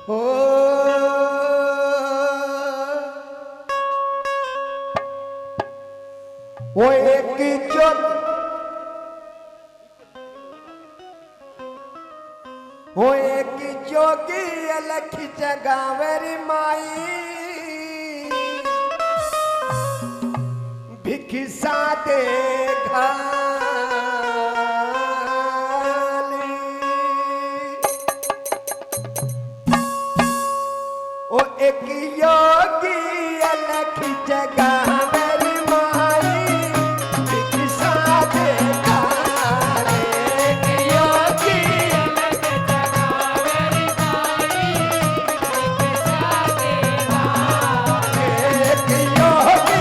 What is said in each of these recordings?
हो वो एक जोत वो एक जोगी अलख जगावेरी माई भिखिसा दे घाली ओ एक योगी अलख जगावेरी माई भिखिसा दे घाली एक योगी अलख जगावेरी माई भिखिसा दे घाली एक योगी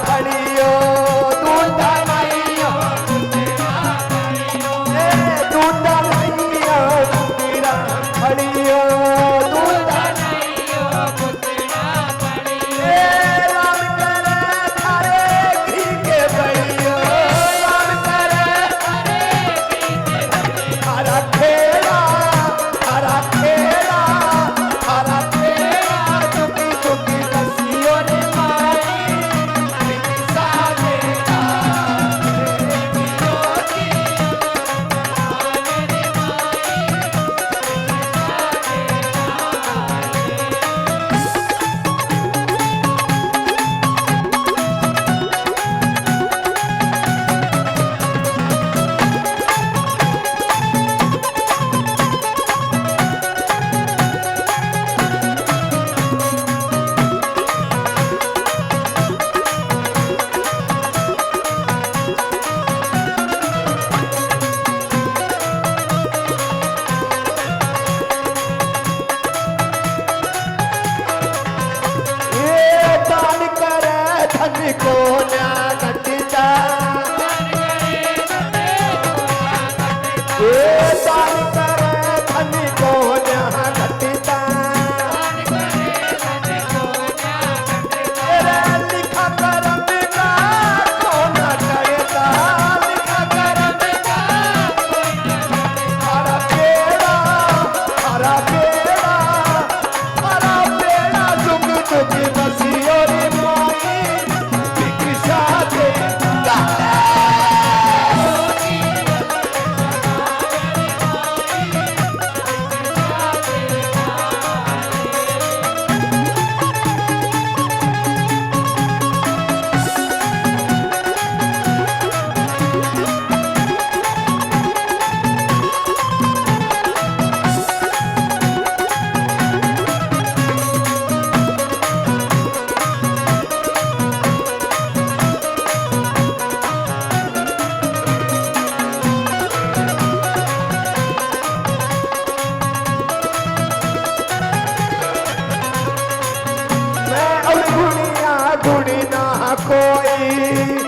फड़ियो दूधा नैयो दूधा नैयो पुतरा फड़ियो दूधा नैयो पुतरा फड़ियो राम करे थारे घी के बड़ियो राम करे थारे घी के बड़ियो हरा खेला चुकी चुकी लस्सियों ने को ना घटता ये दान करे धन को ना घटता तेरे लिखा करम का को ना चढ़ता लिखा करम का हरा पेड़ा जुग जुग बसियो रे माई गुड़िया गुड़ी ना कोई